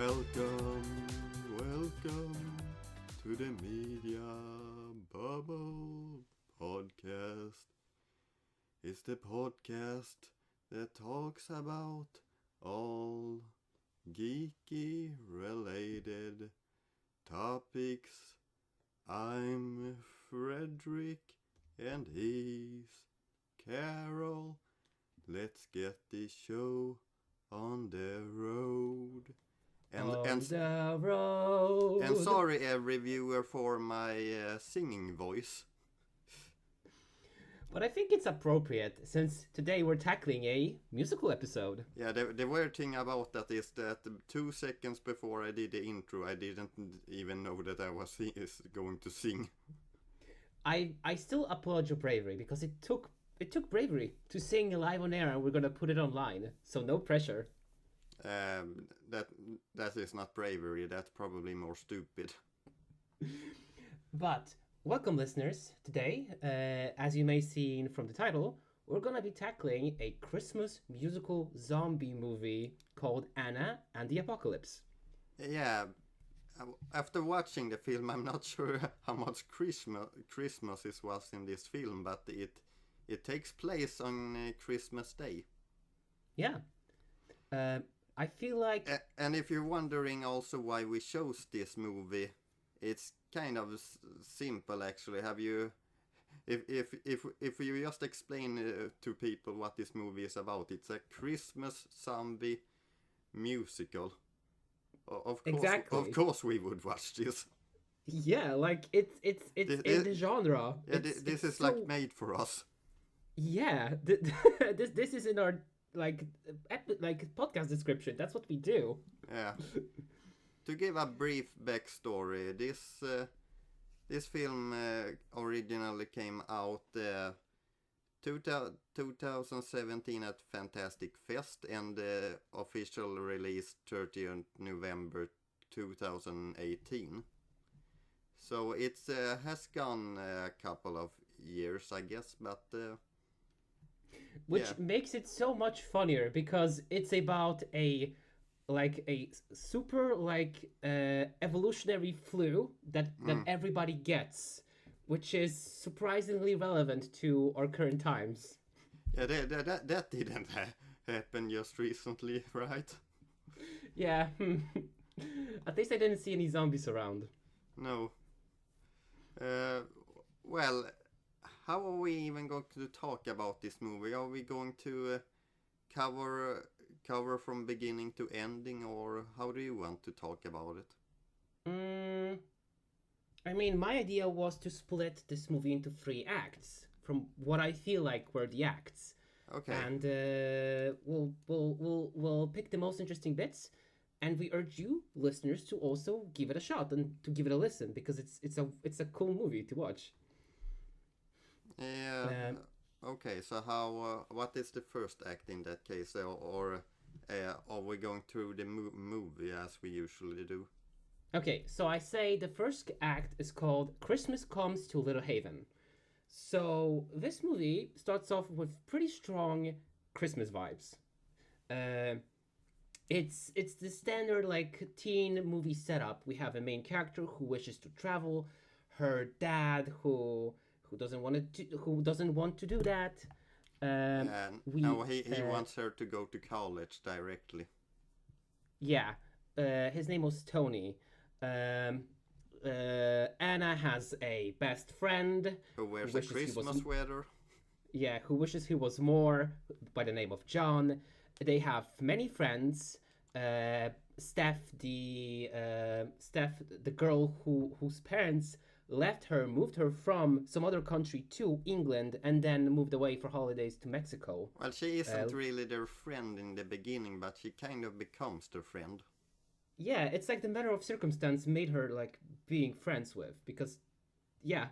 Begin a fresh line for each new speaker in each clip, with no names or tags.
Welcome to the Media Bubble podcast. It's the podcast that talks about all geeky related topics. I'm Fredrik and he's Karol. Let's get this show on the road.
The road.
And sorry, reviewer, for my singing voice.
But I think it's appropriate since today we're tackling a musical episode.
Yeah, the weird thing about that is that 2 seconds before I did the intro, I didn't even know that I was going to sing.
I still applaud your bravery because it took bravery to sing live on air, and we're gonna put it online, so no pressure.
That is not bravery. That's probably more stupid.
But welcome, listeners. Today, as you may see from the title, we're gonna be tackling a Christmas musical zombie movie called Anna and the Apocalypse.
Yeah. After watching the film, I'm not sure how much Christmas was in this film, but it takes place on Christmas Day.
Yeah. I feel like...
And if you're wondering also why we chose this movie, it's kind of simple actually. Have you... If you just explain to people what this movie is about, it's a Christmas zombie musical. Of course,
exactly.
Of course we would watch this.
Yeah, like it's in the genre.
Yeah, this is so, like made for us.
Yeah, this is in our like podcast description. That's what we do.
Yeah. To give a brief backstory, this film originally came out 2017 at Fantastic Fest, and official release 30th November 2018. So it has gone a couple of years, I guess, but
which makes it so much funnier because it's about a super evolutionary flu that everybody gets, which is surprisingly relevant to our current times.
Yeah, that didn't happen just recently, right?
Yeah. At least I didn't see any zombies around.
No. Well, how are we even going to talk about this movie? Are we going to cover from beginning to ending, or how do you want to talk about it?
I mean, my idea was to split this movie into 3 acts, from what I feel like were the acts.
Okay.
And we'll pick the most interesting bits, and we urge you, listeners, to also give it a shot and to give it a listen because it's a cool movie to watch.
Yeah. Okay. So what is the first act in that case, or are we going through the movie as we usually do?
Okay, so I say the first act is called Christmas Comes to Little Haven. So this movie starts off with pretty strong Christmas vibes. It's the standard teen movie setup. We have a main character who wishes to travel, her dad who doesn't want to do that.
He wants her to go to college directly.
Yeah, his name was Tony. Anna has a best friend
who wears a Christmas sweater.
Yeah, who wishes he was more, by the name of John. They have many friends. Steph, the girl whose parents left her, moved her from some other country to England, and then moved away for holidays to Mexico.
Well, she isn't really their friend in the beginning, but she kind of becomes their friend.
Yeah, it's like the matter of circumstance made her being friends with, because, yeah.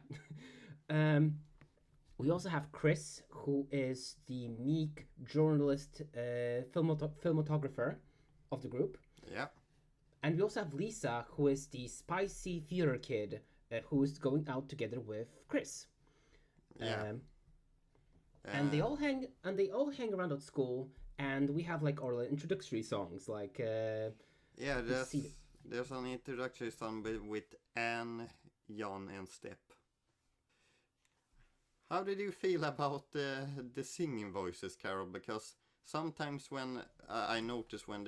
We also have Chris, who is the meek journalist, filmographer of the group.
Yeah.
And we also have Lisa, who is the spicy theater kid, who is going out together with Chris.
Yeah.
And they all hang around at school, and we have our introductory songs
Yeah,
We see
there's an introductory song with Anne, Jan, and Step. How did you feel about the singing voices, Carol? Because sometimes when I notice when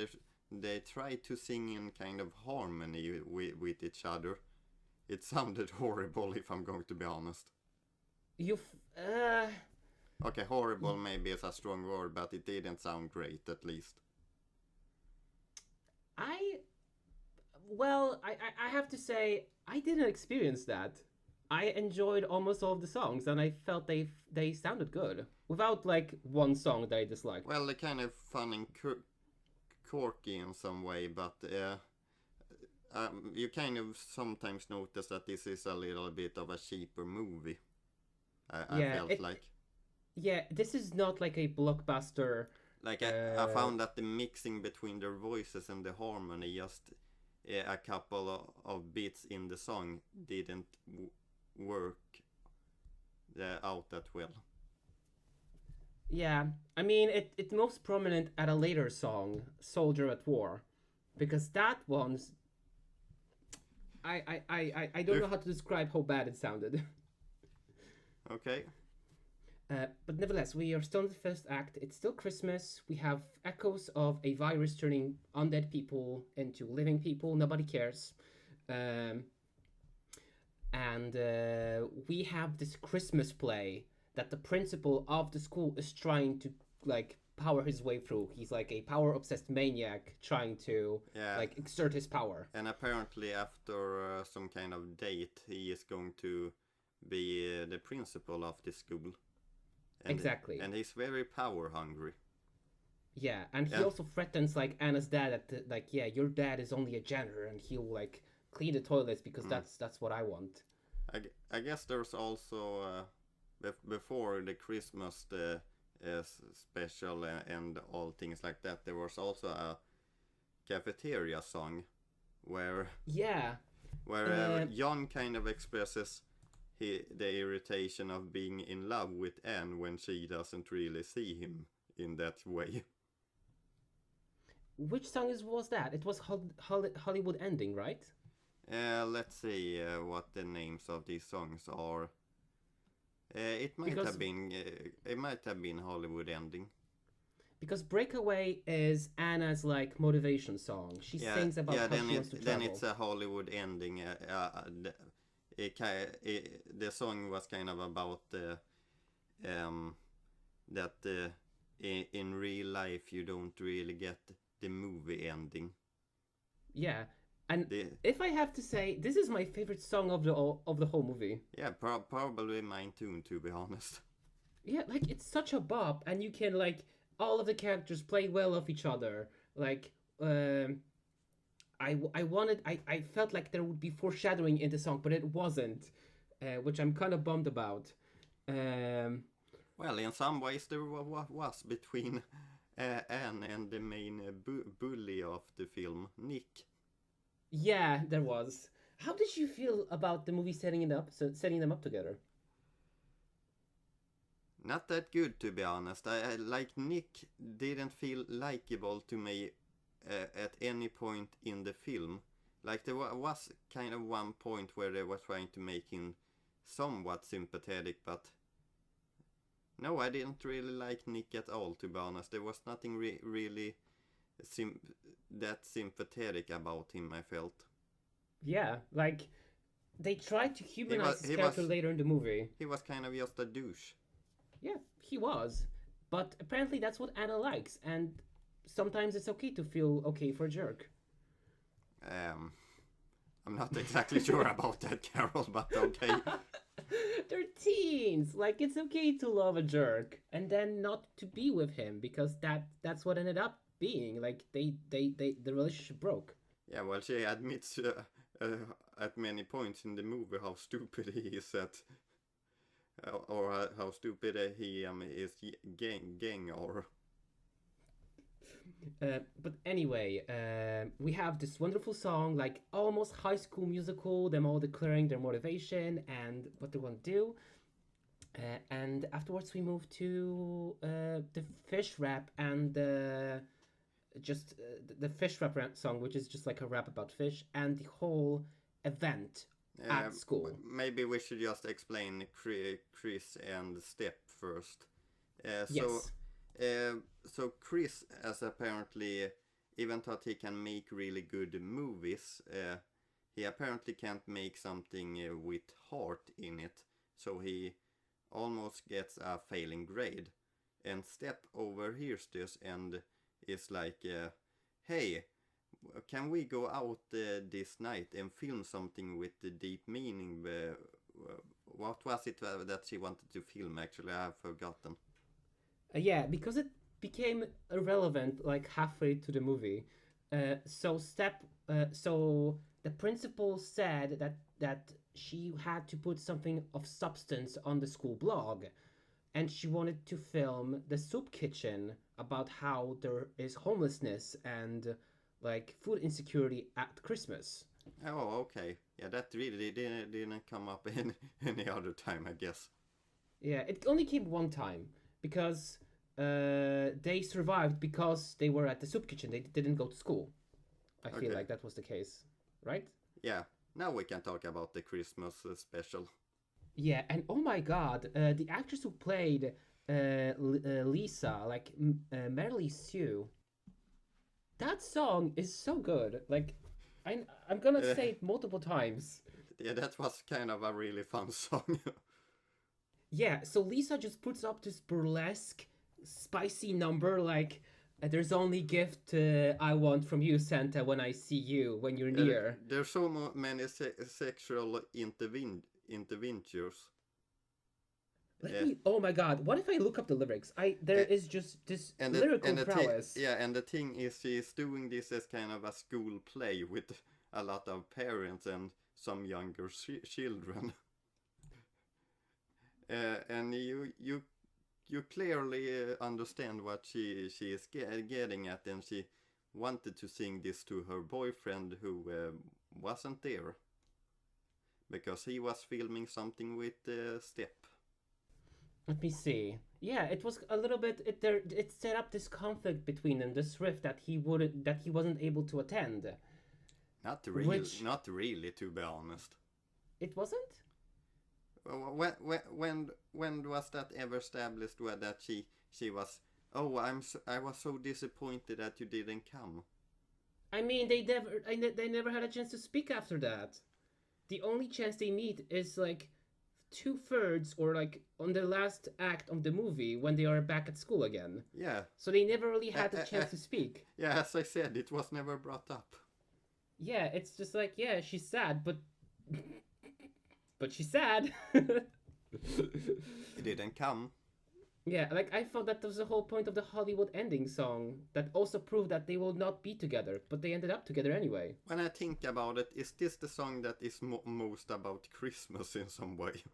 they try to sing in kind of harmony with each other, it sounded horrible, if I'm going to be honest. Okay, horrible maybe is a strong word, but it didn't sound great, at least.
I have to say I didn't experience that. I enjoyed almost all of the songs, and I felt they sounded good without like one song that I disliked.
Well, they're kind of fun and quirky in some way, but you kind of sometimes notice that this is a little bit of a cheaper movie. I felt like.
Yeah, this is not like a blockbuster.
Like I found that the mixing between their voices and the harmony, just a couple of bits in the song didn't work out that well.
Yeah, I mean it's most prominent at a later song, "Soldier at War," because that one's. I don't know how to describe how bad it sounded.
Okay.
But nevertheless, we are still in the first act. It's still Christmas. We have echoes of a virus turning undead people into living people. Nobody cares. And we have this Christmas play that the principal of the school is trying to like power his way through. He's like a power obsessed maniac trying to like exert his power.
And apparently after some kind of date, he is going to be the principal of the school.
Exactly.
And he's very power hungry.
Yeah, and he also threatens like Anna's dad that like your dad is only a janitor and he'll like clean the toilets because that's what I want.
I guess there's also before the Christmas special and all things like that, there was also a cafeteria song where Jan kind of expresses the irritation of being in love with Anne when she doesn't really see him in that way.
Which song was that? It was Hollywood Ending, right?
Let's see what the names of these songs are. It might have been Hollywood Ending.
Because Breakaway is Anna's like motivation song. She sings about how she wants to travel.
Then it's a Hollywood Ending. The song was kind of about that in real life you don't really get the movie ending.
Yeah, and if I have to say, this is my favorite song of the whole movie.
Yeah, probably mine too, to be honest.
Yeah, like it's such a bop, and you can like all of the characters play well off each other. Like I felt like there would be foreshadowing in the song, but it wasn't, which I'm kind of bummed about.
Well, in some ways there was between Anne and the main bully of the film, Nick.
Yeah, there was. How did you feel about the movie setting them up together?
Not that good, to be honest. I like Nick didn't feel likable to me at any point in the film. Like there was kind of one point where they were trying to make him somewhat sympathetic, but no, I didn't really like Nick at all, to be honest. There was nothing really that sympathetic about him, I felt.
Yeah, like they tried to humanize his character later in the movie.
He was kind of just a douche.
Yeah, he was. But apparently that's what Anna likes, and sometimes it's okay to feel okay for a jerk.
I'm not exactly sure about that, Carol, but okay.
They're teens. Like, it's okay to love a jerk and then not to be with him, because that's what ended up being. Like, the relationship broke.
Yeah, well, she admits at many points in the movie how stupid he is or how stupid he is gang or...
But anyway, we have this wonderful song, like almost High School Musical, them all declaring their motivation and what they want to do. And afterwards we move to the fish wrap and the just the fish rap song, which is just like a rap about fish, and the whole event at school.
Maybe we should just explain Chris and Step first.
Yes.
So Chris, as apparently, even though he can make really good movies, he apparently can't make something with heart in it. So he almost gets a failing grade. And Step overhears this and is like, hey, can we go out this night and film something with the deep meaning? What was it that she wanted to film, actually? I have forgotten.
Yeah, because it became irrelevant like halfway to the movie. So the principal said that she had to put something of substance on the school blog, and she wanted to film the soup kitchen about how there is homelessness and like food insecurity at Christmas.
Oh, okay. Yeah, that really didn't come up in any other time, I guess.
Yeah, it only came one time because they survived because they were at the soup kitchen. They didn't go to school. I feel like that was the case, right?
Yeah. Now we can talk about the Christmas special.
Yeah, and oh my God, the actress who played Lisa, like Merely Sue, that song is so good. Like, I'm gonna say it multiple times.
Yeah, that was kind of a really fun song.
Yeah, so Lisa just puts up this burlesque, spicy number like, there's only gift I want from you, Santa, when I see you, when you're near.
There's so many sexual interventures.
Oh my God, what if I look up the lyrics? There is just this lyrical prowess.
And the thing is, she's doing this as kind of a school play with a lot of parents and some younger children. And you clearly understand what she is getting at, and she wanted to sing this to her boyfriend who wasn't there because he was filming something with Step.
Let me see. Yeah, it was a little bit. It set up this conflict between them, this rift that he wasn't able to attend.
Not really, to be honest.
It wasn't.
When was that ever established? Where that she was? Oh, I was so disappointed that you didn't come.
I mean, they never had a chance to speak after that. The only chance they meet is like 2/3 or like on the last act of the movie when they are back at school again.
Yeah.
So they never really had a chance to speak.
Yeah, as I said, it was never brought up.
Yeah, it's just like, yeah, she's sad, but she's sad.
It didn't come.
Yeah, like I thought that was the whole point of the Hollywood ending song that also proved that they will not be together, but they ended up together anyway.
When I think about it, is this the song that is most about Christmas in some way?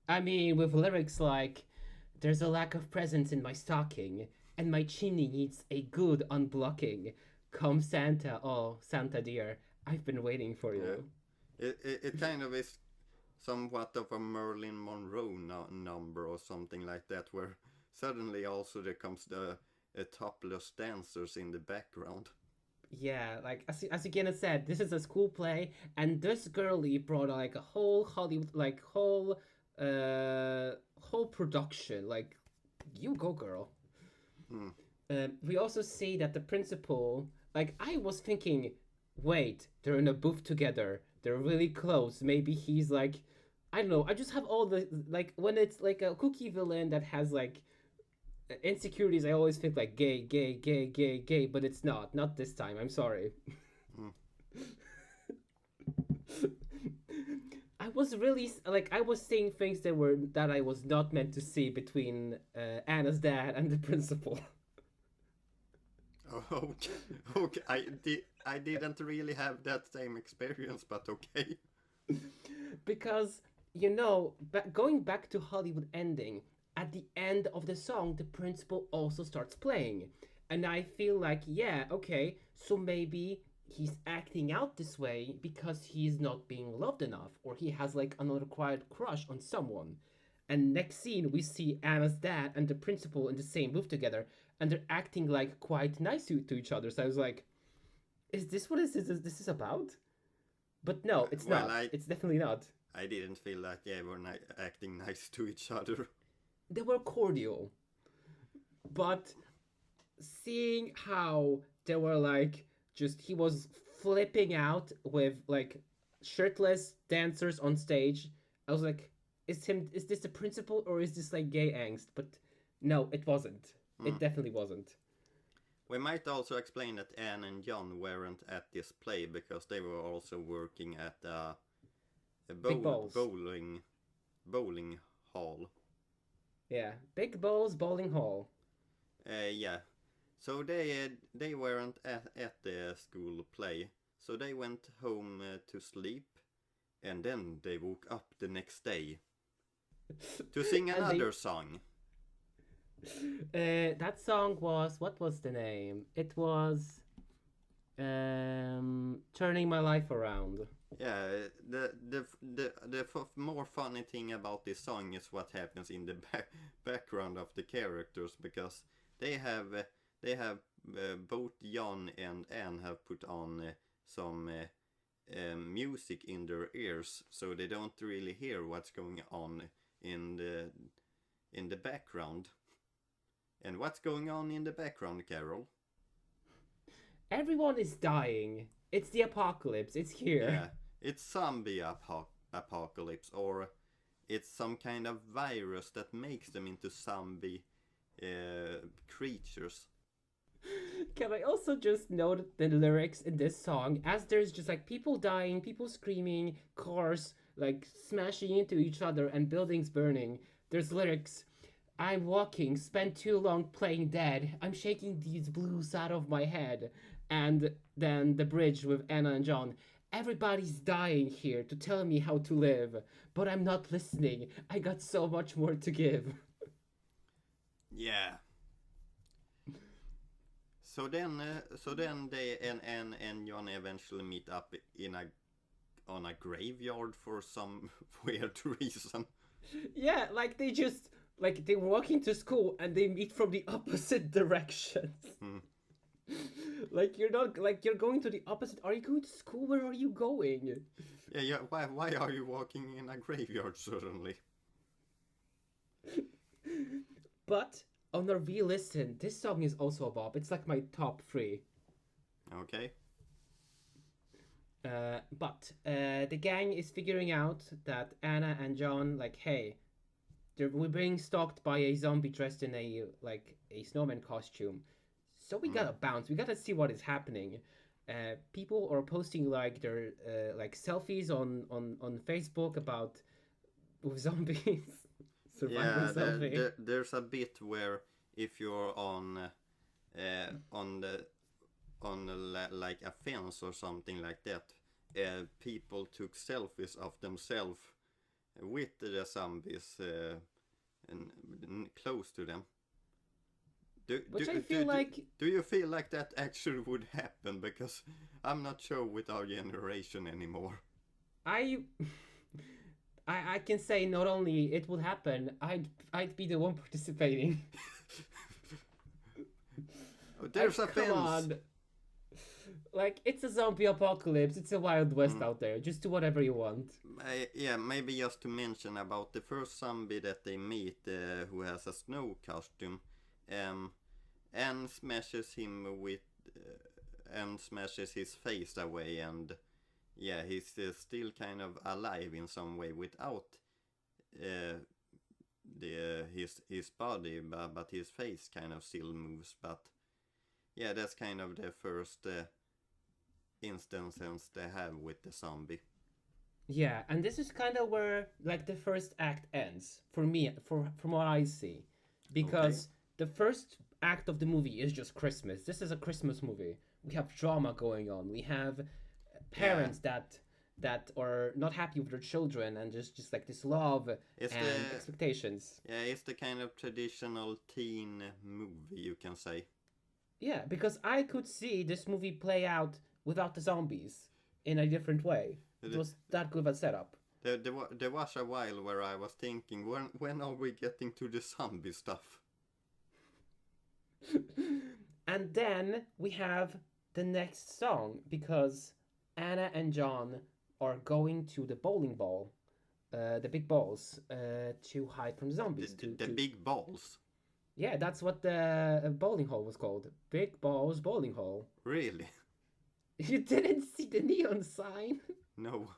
I mean, with lyrics like, there's a lack of presents in my stocking, and my chimney needs a good unblocking. Come Santa, oh, Santa dear, I've been waiting for you.
Yeah. It kind of is somewhat of a Marilyn Monroe number or something like that, where suddenly also there comes the topless dancers in the background.
Yeah, like as Again said, this is a school play, and this girlie brought like a whole Hollywood, like whole production. Like, you go, girl. We also see that the principal, like, I was thinking, wait, they're in a booth together. They're really close. Maybe he's like, I don't know. I just have all the, like, when it's like a kooky villain that has like insecurities, I always think like gay, but it's not this time. I'm sorry. I was really like, I was saying things that I was not meant to see between Anna's dad and the principal.
Okay. I didn't really have that same experience, but okay.
Because, going back to Hollywood ending, at the end of the song, the principal also starts playing. And I feel like, yeah, okay, so maybe he's acting out this way because he's not being loved enough, or he has like an unrequited crush on someone. And next scene, we see Anna's dad and the principal in the same booth together, and they're acting like quite nice to each other. So I was like, is this what this is about? But no, it's
Well,
not. It's definitely not.
I didn't feel like they were acting nice to each other.
They were cordial, but seeing how they were like just he was flipping out with like shirtless dancers on stage, I was like, is this the principal or is this like gay angst? But no, it wasn't. It definitely wasn't.
We might also explain that Anne and John weren't at this play because they were also working at a bowling hall.
Yeah, Big Balls Bowling Hall.
Yeah. So they weren't at the school play. So they went home to sleep, and then they woke up the next day to sing another song.
That song was, what was the name? It was Turning My Life Around.
Yeah, the more funny thing about this song is what happens in the background of the characters, because they have both John and Anne have put on some music in their ears, so they don't really hear what's going on in the background. And what's going on in the background, Karol?
Everyone is dying. It's the apocalypse. It's here.
Yeah, it's zombie apocalypse, or it's some kind of virus that makes them into zombie creatures.
Can I also just note the lyrics in this song, as there's just like people dying, people screaming, cars like smashing into each other, and buildings burning. There's lyrics. I'm walking, spent too long playing dead. I'm shaking these blues out of my head. And then the bridge with Anna and John. Everybody's dying here to tell me how to live, but I'm not listening. I got so much more to give.
Yeah. So then they and John eventually meet up on a graveyard for some weird reason.
Yeah, like they're walking to school and they meet from the opposite directions. Like you're going to the opposite. Are you going to school? Where are you going?
Yeah. Why are you walking in a graveyard suddenly?
But on a re-listen, this song is also a bop. It's like my top 3.
Okay.
But the gang is figuring out that Anna and John, like, hey, we're being stalked by a zombie dressed in a snowman costume. So we gotta bounce. We gotta see what is happening. People are posting like their selfies on Facebook about with zombies. Survival selfie.
There's a bit where if you're on like a fence or something like that, people took selfies of themselves with the zombies and close to them. Do you feel like that actually would happen? Because I'm not sure with our generation anymore.
I can say not only it would happen, I'd be the one participating.
There's a fence. Come on.
Like, it's a zombie apocalypse. It's a Wild West out there. Just do whatever you want.
Maybe just to mention about the first zombie that they meet, who has a snow costume, and smashes him with, and smashes his face away, and yeah, he's still kind of alive in some way without his body, but his face kind of still moves. But yeah, that's kind of the first instances they have with the zombie.
Yeah, and this is kind of where like the first act ends for me, from what I see, because the first act of the movie is just Christmas. This is a Christmas movie. We have drama going on. We have parents that are not happy with their children, and just like this love and expectations.
Yeah, it's the kind of traditional teen movie, you can say.
Yeah, because I could see this movie play out without the zombies in a different way. It was that good of a setup.
there was a while where I was thinking, when are we getting to the zombie stuff?
And then we have the next song because Anna and John are going to the bowling ball, the big balls, to hide from zombies.
The big balls?
Yeah, that's what the bowling hall was called. Big Balls Bowling Hall.
Really?
You didn't see the neon sign?
No.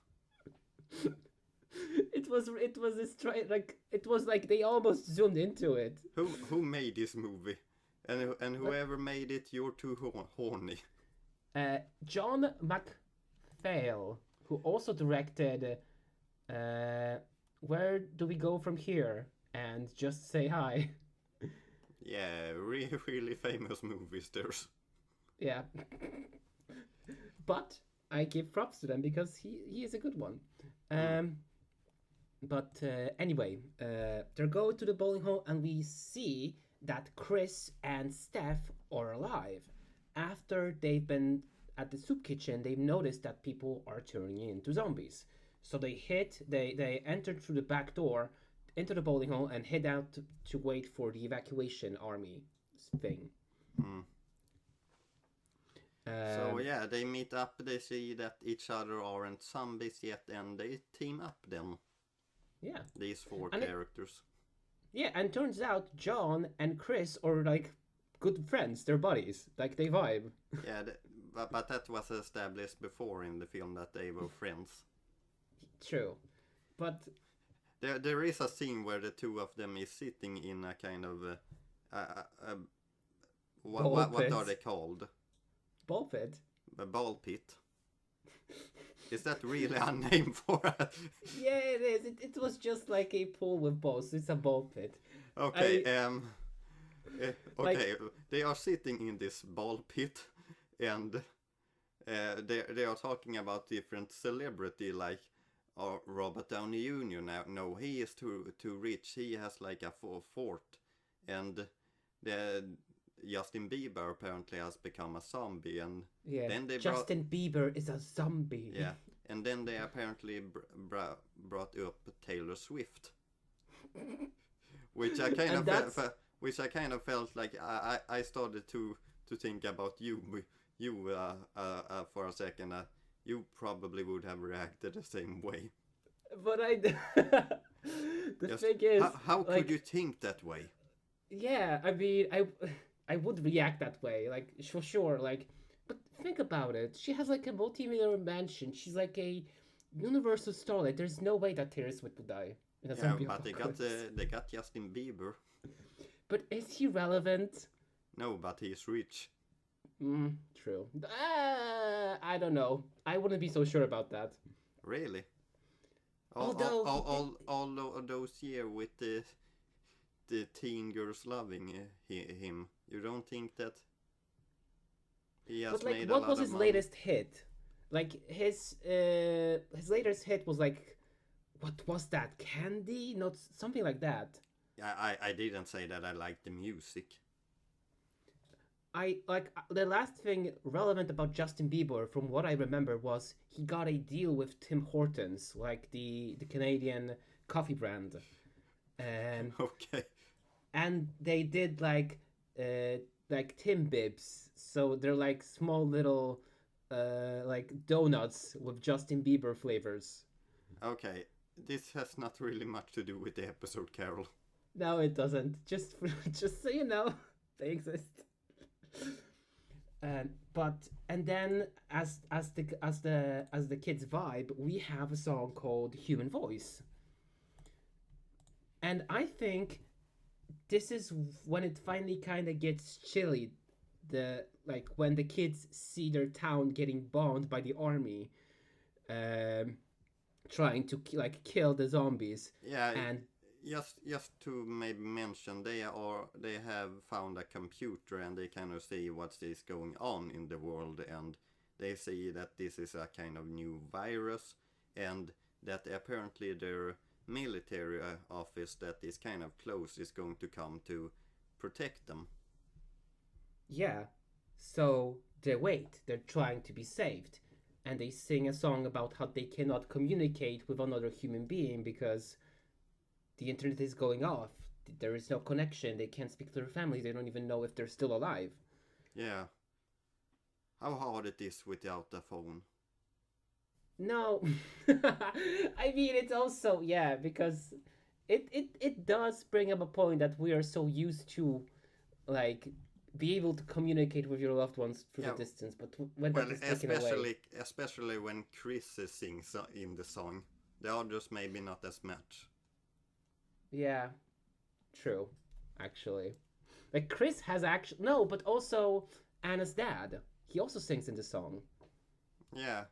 It was it was like they almost zoomed into it.
Who made this movie? And whoever made it, you're too horny.
John McPhail, who also directed Where Do We Go From Here and Just Say Hi.
Yeah, really famous movies there's.
Yeah. But I give props to them because he is a good one. But anyway, they go to the bowling hall and we see that Chris and Steph are alive. After they've been at the soup kitchen, they've noticed that people are turning into zombies. So they enter through the back door into the bowling hall and head out to wait for the evacuation army thing.
So yeah, they meet up, they see that each other aren't zombies yet, and they team up then.
Yeah.
These four
and
characters.
And turns out John and Chris are like good friends, they're buddies, like they vibe.
Yeah, but that was established before in the film that they were friends.
True, but
there is a scene where the two of them is sitting in a kind of what are they called?
Ball pit.
A ball pit. Is that really a name for it?
Yeah, it is. It was just like a pool with balls. It's a ball pit.
Okay. Okay. They are sitting in this ball pit, and they are talking about different celebrity, like Robert Downey Jr. Now, no, he is too rich. He has like a fort, and Justin Bieber apparently has become a zombie, and then they
Justin Bieber is a zombie.
Yeah, and then they apparently brought up Taylor Swift, which I kind of felt like I started to think about you for a second. You probably would have reacted the same way.
But the thing is,
how could you think that way?
Yeah, I mean, I would react that way, like, for sure, like, but think about it. She has, like, a multi-millionaire mansion. She's, like, a universal star. Like, there's no way that Taylor Swift would die in a zombie apocalypse.
They got Justin Bieber.
But is he relevant?
No, but he's rich.
True. I don't know. I wouldn't be so sure about that.
Really?
Although
all those years with the teen girls loving him, you don't think that he has
but, like,
made a lot of money?
what was his latest hit? Like, his latest hit was like, what was that? Candy? Not something like that.
I didn't say that I liked the music.
I like the last thing relevant about Justin Bieber, from what I remember, was he got a deal with Tim Hortons, like the Canadian coffee brand.
Okay.
And they did like Tim Bibs, so they're like small little like donuts with Justin Bieber flavors.
Okay, this has not really much to do with the episode, Karol.
No, it doesn't. Just so you know, they exist. And then as the kids vibe, we have a song called Human Voice. And I think this is when it finally kind of gets chilly. When the kids see their town getting bombed by the army, trying to kill the zombies.
Yeah.
And
just to maybe mention, they have found a computer and they kind of see what is going on in the world, and they see that this is a kind of new virus, and that apparently their military office that is kind of close is going to come to protect them.
Yeah, so they wait. They're trying to be saved. and they sing a song about how they cannot communicate with another human being because the internet is going off. There is no connection. They can't speak to their families. They don't even know if they're still alive.
Yeah. How hard it is without a phone.
No. I mean, it's also, yeah, because it does bring up a point that we are so used to, like, be able to communicate with your loved ones through
Yeah.
the distance, but when
Well,
that is taken away.
especially when Chris sings in the song. The others maybe not as much.
Yeah, true, actually. Like, Chris has actually. No, but also Anna's dad. He also sings in the song.
Yeah.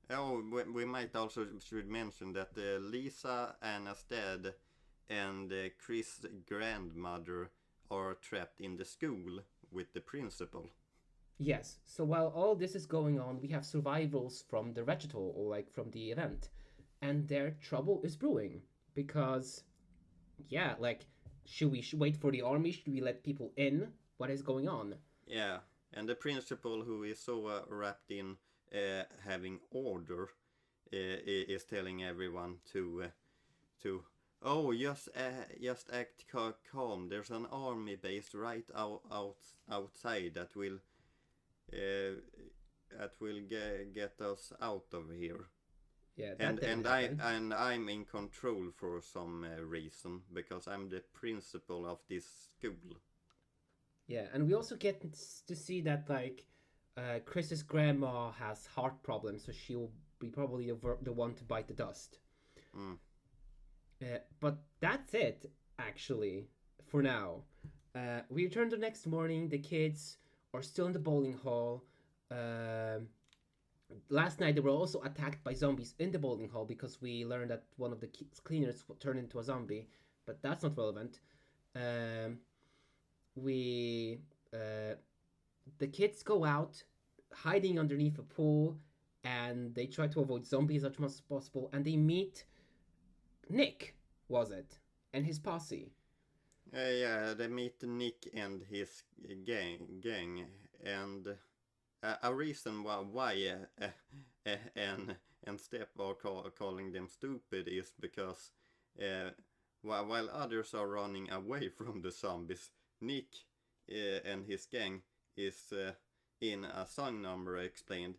Oh, we might also should mention that Lisa, Anna's dad, and Chris' grandmother are trapped in the school with the principal.
Yes, so while all this is going on, we have survivals from the vegetal, or like from the event, and their trouble is brewing. Because, yeah, like, should we wait for the army? Should we let people in? What is going on?
Yeah, and the principal, who is so wrapped in having order, is telling everyone to oh, just act calm. There's an army base right outside uh, that will get us out of here.
Yeah, that didn't happen.
I'm in control for some reason because I'm the principal of this school.
Yeah, and we also get to see that, like, Chris's grandma has heart problems, so she'll be probably the one to bite the dust.
Mm.
But that's it, actually, for now. We return the next morning. The kids are still in the bowling hall. Last night they were also attacked by zombies in the bowling hall because we learned that one of the cleaners turned into a zombie, but that's not relevant. Um, we The kids go out hiding underneath a pool, and they try to avoid zombies as much as possible, and they meet Nick, was it, and his posse.
Yeah, they meet Nick and his gang, and a reason why and Step are calling them stupid is because while others are running away from the zombies, Nick and his gang is in a song number explained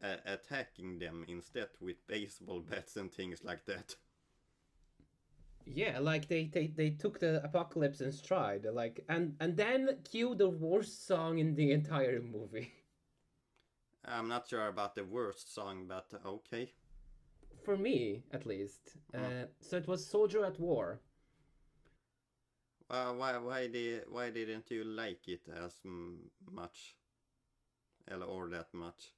attacking them instead with baseball bats and things like that.
Yeah, like they took the apocalypse in stride, like, and then cue the worst song in the entire movie.
I'm not sure about the worst song, but okay.
For me, at least.
Mm.
So it was Soldier at War.
Why didn't you like it as much or that much?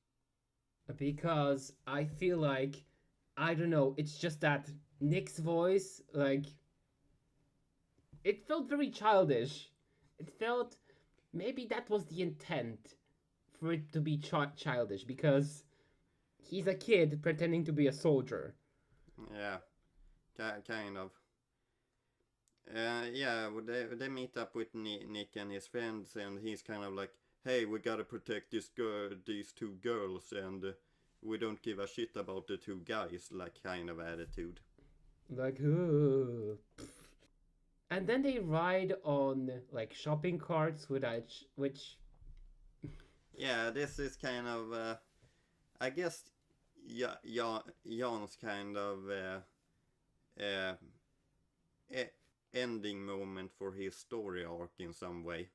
Because I feel like, I don't know, it's just that Nick's voice, like, it felt very childish. It felt, maybe that was the intent, for it to be childish, because he's a kid pretending to be a soldier.
Yeah, kind of. Yeah, they meet up with Nick and his friends, and he's kind of like, "Hey, we gotta protect these two girls, and we don't give a shit about the two guys," like kind of attitude.
Like, ooh. And then they ride on, like, shopping carts, which
Yeah, this is kind of, I guess, Jan's kind of uh, ending moment for his story arc in some way,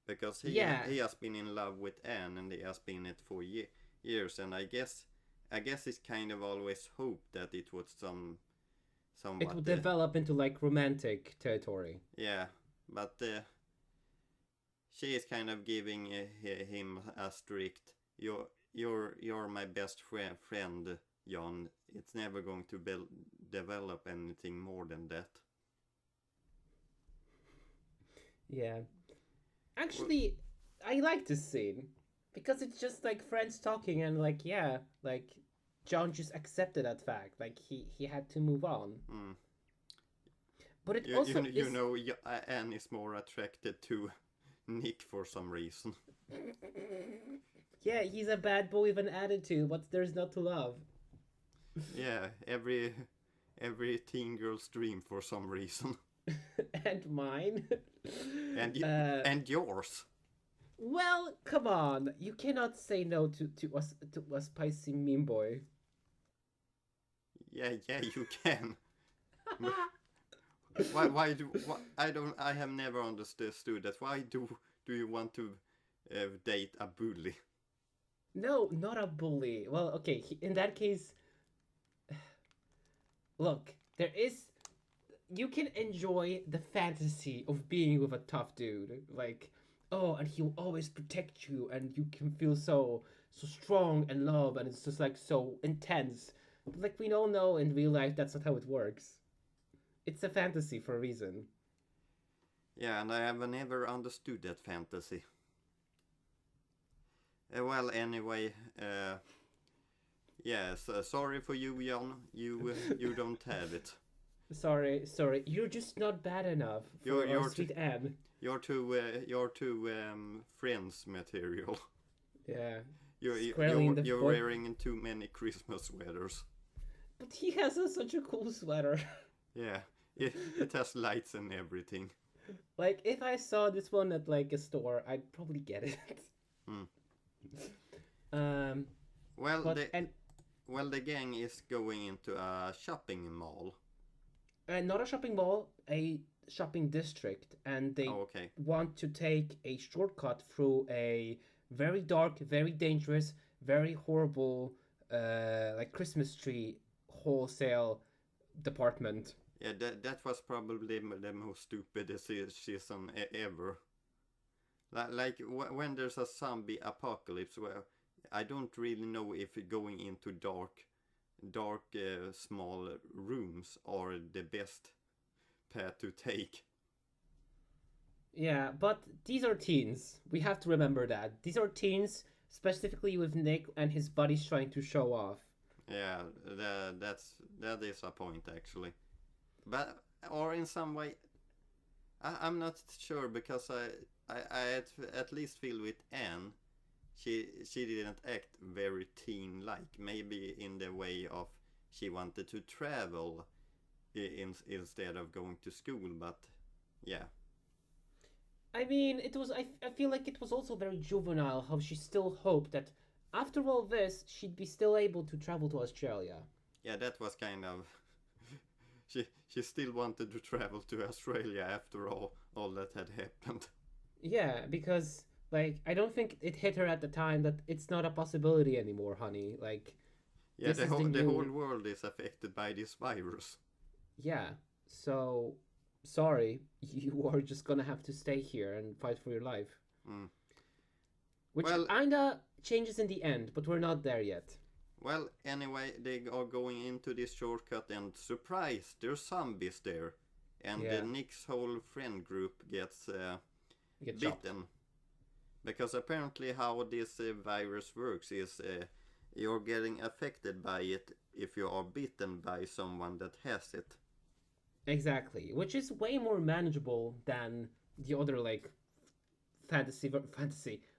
because
yeah,
he has been in love with Anne, and he has been it for years, and I guess it's kind of always hoped that it would
it
somewhat
would develop into, like, romantic territory.
yeah, but she is kind of giving him a strict, you're my best friend, Jan. It's never going to develop anything more than that.
Yeah. Actually, I like this scene because it's just like friends talking, and, like, yeah, like, John just accepted that fact. Like, he had to move on.
Mm.
But it also
You
is.
know, Anne is more attracted to Nick for some reason.
Yeah, he's a bad boy with an attitude. What's there's not to love?
Yeah, every teen girl's dream for some reason.
And mine.
And
uh,
and yours.
well, come on. You cannot say no to a spicy mean boy.
Yeah, you can. Why do why, I have never understood that. Why do you want to date a bully?
No, not a bully. Well, okay, in that case, look, there is. You can enjoy the fantasy of being with a tough dude. Like, oh, and he'll always protect you, and you can feel so strong and love, and it's just like so intense. But like we all know in real life, that's not how it works. It's a fantasy for a reason.
Yeah, and I have never understood that fantasy. Well, anyway, yes, sorry for you, Jan. You don't have it.
Sorry, you're just not bad enough for
You're
our sweet Anne.
you're too friends material.
Yeah, squarely in
You're
the
you're
boy.
wearing too many Christmas sweaters.
But he has such a cool sweater.
Yeah, it has lights and everything.
Like if I saw this one at like a store, I'd probably get it.
Hmm.
um,
Well,
but and
the gang is going into a shopping mall.
not a shopping mall, a shopping district, and they
Oh, okay.
want to take a shortcut through a very dark, very dangerous, very horrible, like Christmas tree wholesale department.
Yeah, that was probably the most stupidest season ever. Like when there's a zombie apocalypse, where I don't really know if going into dark small rooms are the best path to take.
Yeah, but these are teens. We have to remember that these are teens, specifically with Nick and his buddies trying to show off.
Yeah, that is a point actually. But or in some way, I'm not sure because I at least feel with Anne, she didn't act very teen like. Maybe in the way of she wanted to travel instead of going to school, but yeah.
I mean, it was. I feel like it was also very juvenile how she still hoped that after all this, she'd be still able to travel to Australia.
Yeah, that was kind of she still wanted to travel to Australia after all that had happened.
Yeah, because like I don't think it hit her at the time that it's not a possibility anymore, honey. Like
Yeah,
this is the
the whole
new.
world is affected by this virus.
Yeah. So sorry, you are just gonna have to stay here and fight for your life.
Mm.
Which
Well,
kinda changes in the end, but we're not there yet.
well, anyway, they are going into this shortcut and surprise, there's zombies there. And
Yeah.
Nick's whole friend group gets
You get chopped.
bitten. Because apparently how this virus works is you're getting affected by it if you are bitten by someone that has it.
Exactly, which is way more manageable than the other like fantasy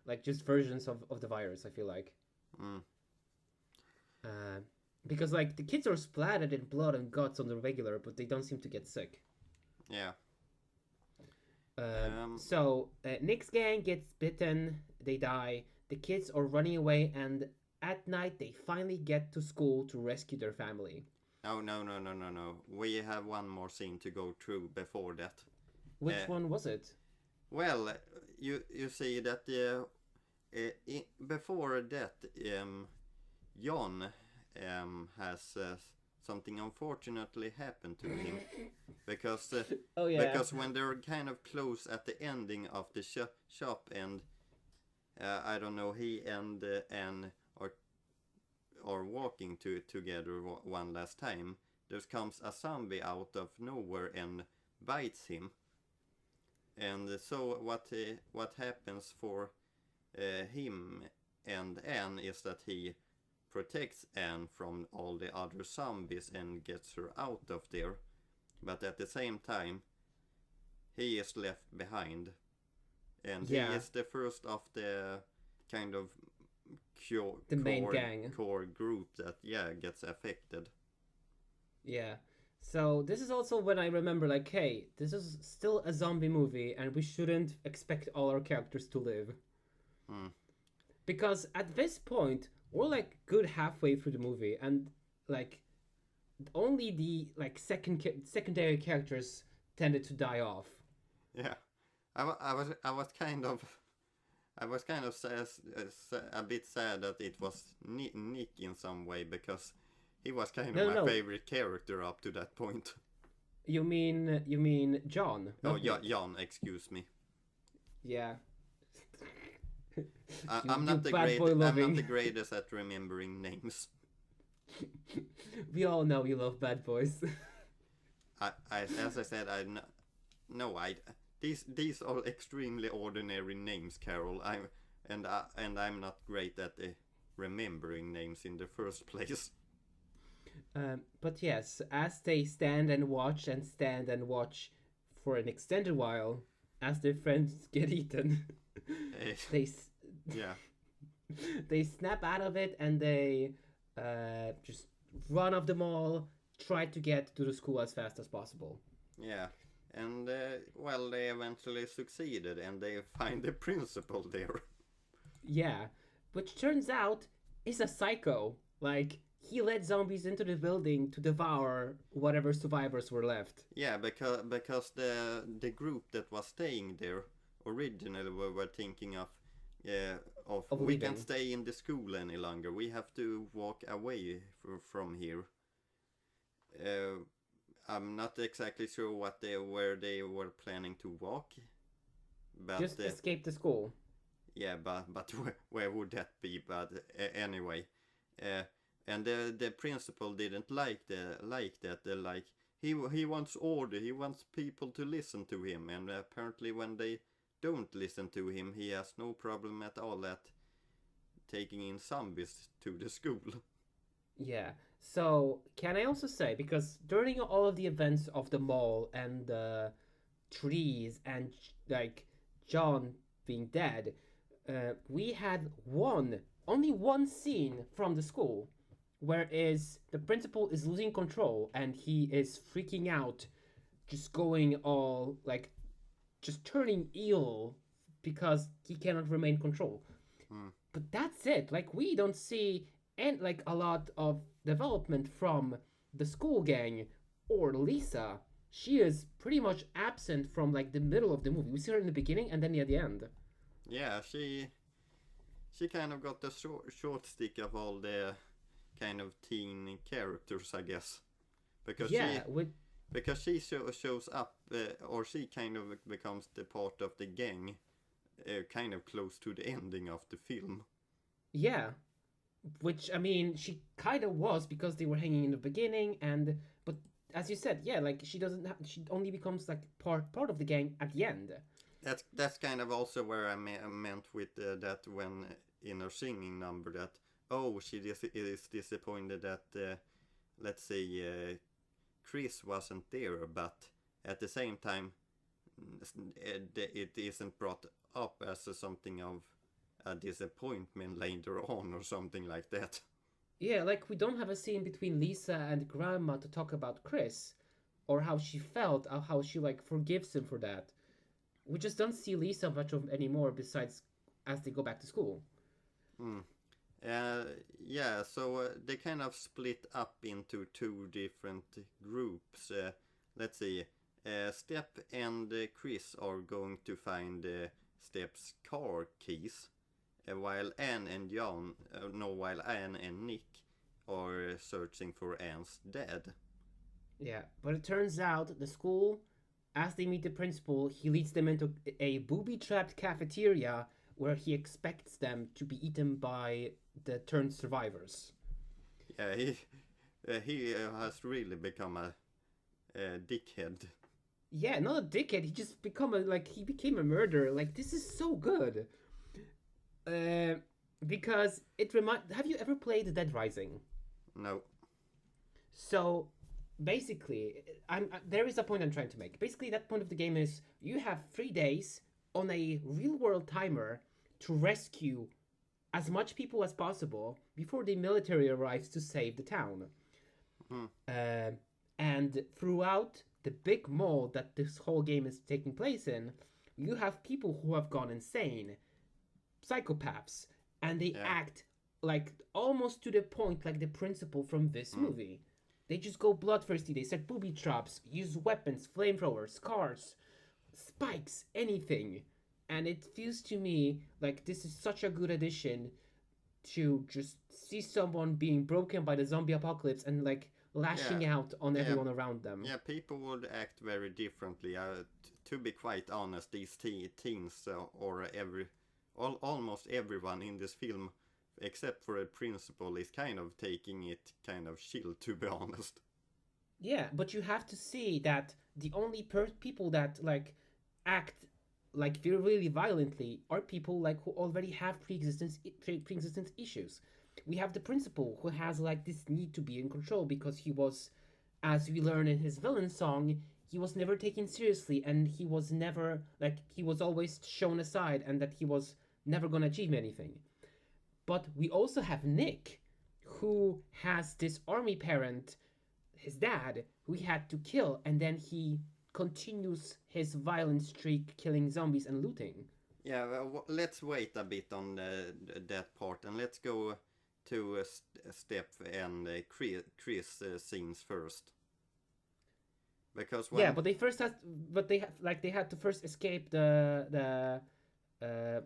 like just versions of the virus. I feel like,
Mm.
uh, because like the kids are splattered in blood and guts on the regular, but they don't seem to get sick.
Yeah.
So Nick's gang gets bitten, they die. The kids are running away, and at night they finally get to school to rescue their family.
No. We have one more scene to go through before that.
Which
Uh,
one was it?
well, you see that before that, John has something unfortunately happened to him because
Oh yeah.
because when they're kind of close at the ending of the shop and I don't know, he and Anne are walking together one last time. There comes a zombie out of nowhere and bites him. And so what happens for him and Anne is that he protects Anne from all the other zombies and gets her out of there. But at the same time, he is left behind. And he
Yeah.
is the first of the kind of
the main gang.
core group that gets affected.
Yeah. So this is also when I remember, like, hey, this is still a zombie movie, and we shouldn't expect all our characters to live. Because at this point, we're like good halfway through the movie, and like only the like secondary characters tended to die off.
Yeah, I was kind of a bit sad that it was Nick in some way, because he was kind of my favorite character up to that point.
You mean John?
Oh, Jan, excuse me.
Yeah.
I'm not the greatest at remembering names.
We all know you love bad boys.
As I said, these are extremely ordinary names, Carol. I'm not great at remembering names in the first place.
But yes, as they stand and watch for an extended while, as their friends get eaten, they snap out of it, and they just run off the mall, try to get to the school as fast as possible.
Yeah, and they eventually succeeded, and they find the principal there.
Yeah, which turns out is a psycho. Like, he led zombies into the building to devour whatever survivors were left.
Yeah, because the group that was staying there originally were thinking of we can't stay in the school any longer. We have to walk away from here. I'm not exactly sure where they were planning to walk. But,
just escape the school.
Yeah, but where would that be? But anyway, and the principal didn't like that. He wants order. He wants people to listen to him, and apparently when they don't listen to him, he has no problem at all at taking in zombies to the school. Yeah.
So can I also say, because during all of the events of the mall and the trees and like John being dead, we had only one scene from the school, whereas the principal is losing control and he is freaking out, just going all like, just turning ill because he cannot remain control. But that's it. Like, we don't see a lot of development from the school gang or Lisa. She is pretty much absent from like the middle of the movie. We see her in the beginning and then at the end.
Yeah, she kind of got the short stick of all the kind of teen characters, I guess, because she shows up, or she kind of becomes the part of the gang, kind of close to the ending of the film.
Yeah, which, I mean, she kind of was, because they were hanging in the beginning, but as you said, yeah, like she only becomes like part of the gang at the end.
That's kind of also where I meant with that when in her singing number, that she is disappointed that let's say Chris wasn't there, but at the same time it isn't brought up as something of a disappointment later on or something like that.
Yeah, like we don't have a scene between Lisa and Grandma to talk about Chris or how she felt, or how she like forgives him for that. We just don't see Lisa much of anymore, besides as they go back to school.
So they kind of split up into two different groups. Let's see. Step and Chris are going to find Step's car keys, while Anne and Nick are searching for Anne's dad.
Yeah, but it turns out the school, as they meet the principal, he leads them into a booby-trapped cafeteria where he expects them to be eaten by the turned survivors.
Yeah, he has really become a dickhead.
Yeah, not a dickhead. He just became a murderer. Like, this is so good. Because have you ever played Dead Rising?
No.
So basically, there is a point I'm trying to make. Basically, that point of the game is you have 3 days on a real world timer to rescue as much people as possible before the military arrives to save the town.
Mm.
And throughout the big mall that this whole game is taking place in, you have people who have gone insane, psychopaths, and they
Yeah.
act like almost to the point like the principal from this movie. They just go bloodthirsty, they set booby traps, use weapons, flamethrowers, cars, spikes, anything. And it feels to me like this is such a good addition to just see someone being broken by the zombie apocalypse and like lashing
Yeah.
out on
Yeah.
everyone around them.
Yeah, people would act very differently. To be quite honest, these teens or almost everyone in this film, except for a principal, is kind of taking it kind of chill. To be honest.
Yeah, but you have to see that the only people that like act like really violently are people like who already have pre-existence issues. We have the principal who has like this need to be in control because he was, as we learn in his villain song, he was never taken seriously and he was never like he was always shown aside and that he was never gonna achieve anything. But we also have Nick, who has this army parent, his dad, who he had to kill, and then he continues his violent streak, killing zombies and looting.
Yeah, well, let's wait a bit on that part, and let's go to Steph and Chris scenes first. Because
yeah, but they first had, but they had to first escape the
they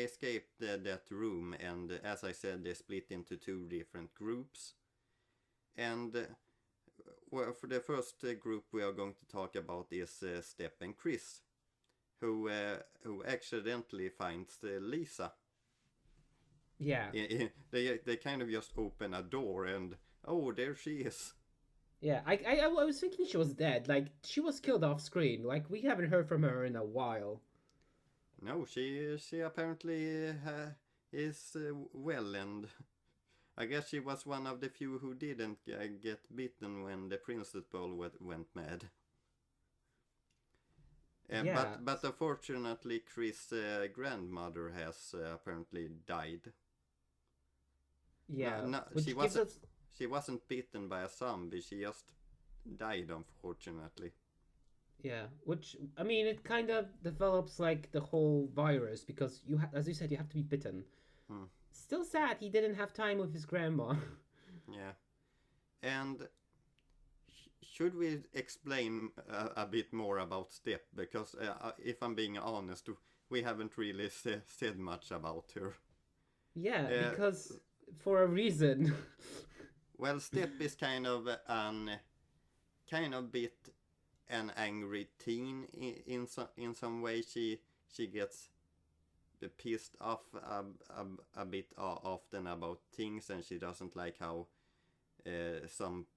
escaped that room, and as I said, they split into two different groups. And well, for the first group we are going to talk about is Steph and Chris, who accidentally finds Lisa.
Yeah.
They kind of just open a door and oh, there she is.
Yeah, I was thinking she was dead. Like she was killed off screen. Like we haven't heard from her in a while.
No, she apparently is well, and I guess she was one of the few who didn't get bitten when the principal went mad.
Yeah.
But unfortunately, Chris' grandmother has apparently died.
Yeah.
No, she wasn't bitten by a zombie. She just died, unfortunately.
Yeah, which I mean, it kind of develops like the whole virus because as you said, you have to be bitten. Still sad he didn't have time with his grandma.
Yeah, and should we explain a bit more about Step? Because if I'm being honest, we haven't really said much about her.
Yeah, because for a reason.
Well, Step is kind of bit an angry teen in some way. She gets pissed off a bit often about things, and she doesn't like how some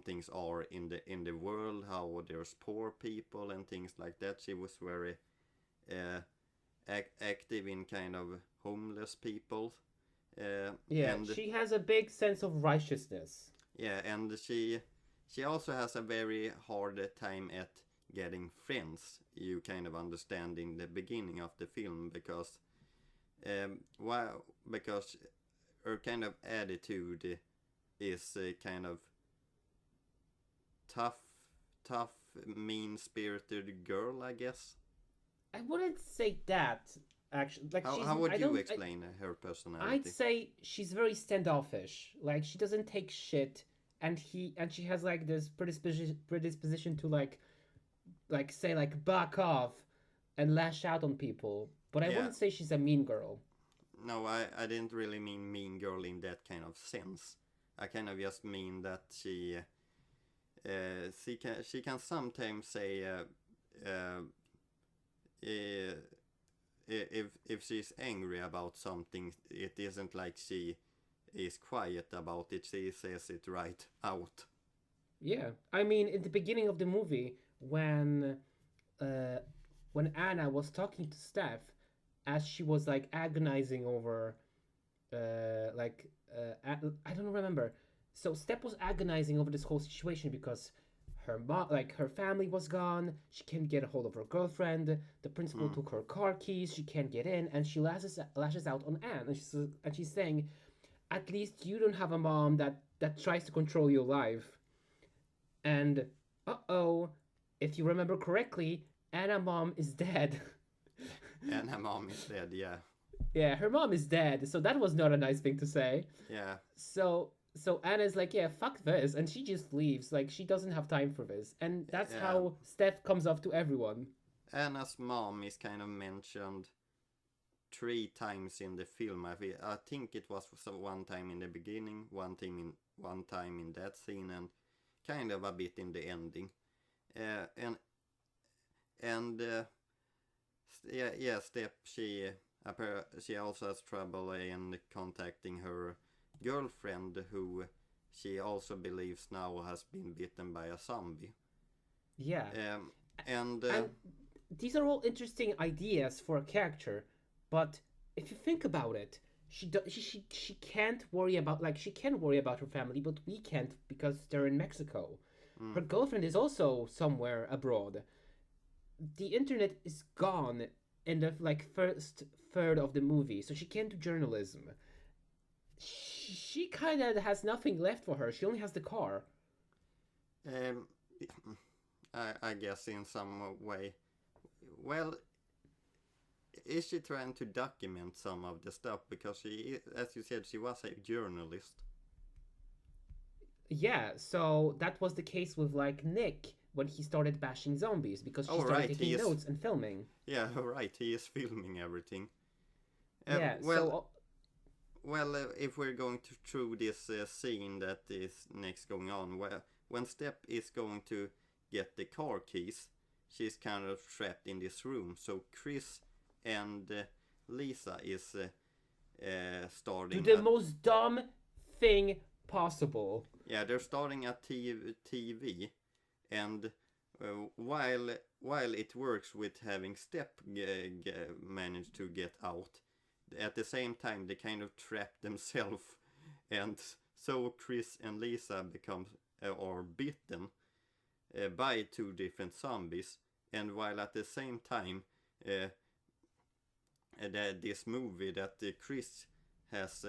things are in the world, how there's poor people and things like that. She was very active in kind of homeless people.
Yeah,
and
she has a big sense of righteousness.
Yeah, and she also has a very hard time at getting friends. You kind of understand in the beginning of the film because because her kind of attitude is kind of tough, mean-spirited girl, I guess.
I wouldn't say that actually. Like
how would you explain her personality?
I'd say she's very standoffish. Like she doesn't take shit, and she has like this predisposition to like say like back off and lash out on people. But I wouldn't say she's a mean girl.
No, I didn't really mean mean girl in that kind of sense. I kind of just mean that she can sometimes say if she's angry about something, it isn't like she is quiet about it. She says it right out.
Yeah, I mean, in the beginning of the movie, when Anna was talking to Steph, as she was like agonizing over, I don't remember. So Steph was agonizing over this whole situation because her mom, like her family was gone. She can't get a hold of her girlfriend. The principal took her car keys. She can't get in, and she lashes out on Anne, and she's saying, "At least you don't have a mom that tries to control your life." And if you remember correctly, Anna's mom is dead.
And her mom is dead, yeah.
Yeah, her mom is dead, so that was not a nice thing to say.
Yeah.
So Anna's like, yeah, fuck this, and she just leaves. Like, she doesn't have time for this, and that's how Steph comes off to everyone.
Anna's mom is kind of mentioned 3 times in the film. I think it was one time in the beginning, one time in that scene, and kind of a bit in the ending. Steph, she also has trouble in contacting her girlfriend, who she also believes now has been bitten by a zombie.
Yeah.
And
these are all interesting ideas for a character, but if you think about it, she can't worry about, like, she can worry about her family, but we can't because they're in Mexico. Her girlfriend is also somewhere abroad. The internet is gone in the first third of the movie, so she can't do journalism. She kind of has nothing left for her. She only has the car.
I guess in some way. Well, is she trying to document some of the stuff? Because she, as you said, she was a journalist.
Yeah, so that was the case with Nick when he started bashing zombies, because she started taking notes and filming.
Yeah, right. He is filming everything. If we're going through this scene that is next going on, when Steph is going to get the car keys, she's kind of trapped in this room. So Chris and Lisa is starting...
Do the most dumb thing possible.
Yeah, they're starting a TV, and while it works with having Steph manage to get out, at the same time they kind of trap themselves, and so Chris and Lisa are bitten by 2 different zombies. And while at the same time this movie that Chris has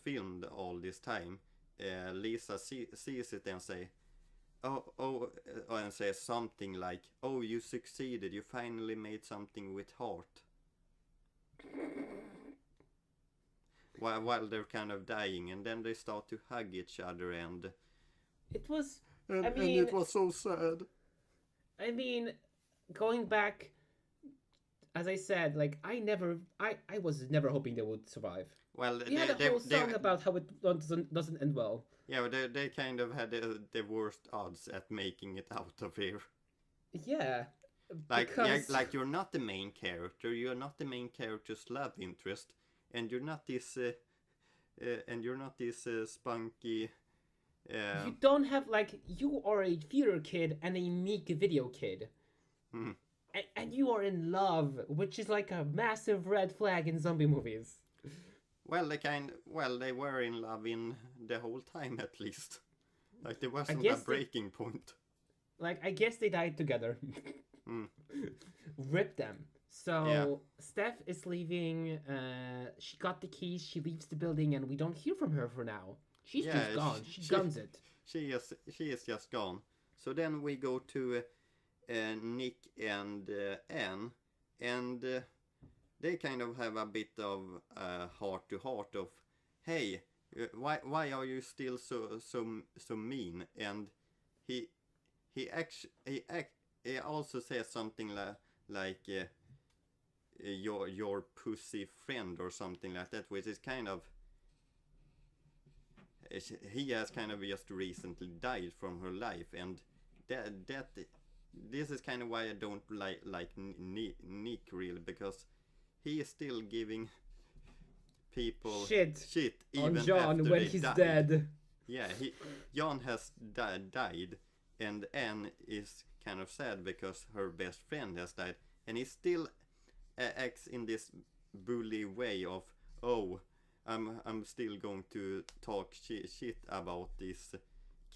filmed all this time, Lisa sees it and say, and says something like, "Oh, you succeeded, you finally made something with heart." While they're kind of dying, and then they start to hug each other, and
it was...
and it was so sad.
I mean, going back, as I said, I was never hoping they would survive.
Well,
they had a whole song about how it doesn't end well.
Yeah, they kind of had the worst odds at making it out of here.
Yeah.
Like you're not the main character, you're not the main character's love interest, and you're not this spunky...
You don't have, you are a theater kid and a meek video kid. And you are in love, which is like a massive red flag in zombie movies.
Well, they were in love in the whole time, at least. Like, there wasn't a breaking point.
I guess they died together. Rip them. So, Steph is leaving. She got the keys. She leaves the building, and we don't hear from her for now. She's just gone. She guns it.
She is just gone. So then we go to Nick and Anne, and they kind of have a bit of heart to heart of, hey, why are you still so mean? And he also says something like your pussy friend or something like that, which is kind of, he has kind of just recently died from her life, and this is kind of why I don't like Nick really, because he is still giving people shit even
on John
after
when he's
died.
Dead.
Yeah, John has died, and Anne is kind of sad because her best friend has died, and he still acts in this bully way of, oh, I'm still going to talk shit about this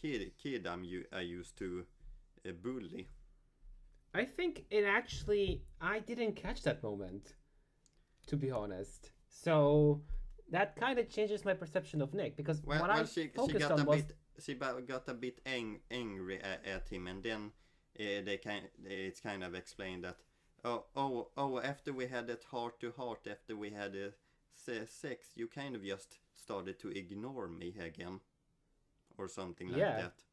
kid I used to bully.
I think it actually I didn't catch that moment, to be honest. So that kind of changes my perception of Nick because what I
She
focused
got
on
a
was
bit got a bit angry at him, and then it's kind of explained that after we had that heart to heart, after we had sex, you kind of just started to ignore me again, or something like
yeah.
that.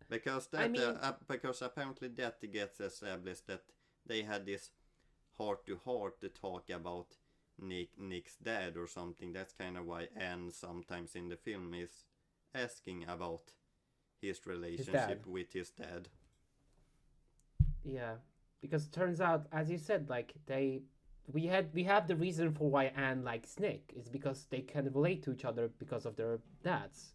Because
I mean,
because apparently that gets established that they had this heart to heart talk about Nick's dad or something. That's kind of why Anne sometimes in the film is asking about his relationship with his dad.
Yeah, because it turns out, as you said, like we have the reason for why Anne likes Nick is because they can relate to each other because of their dads.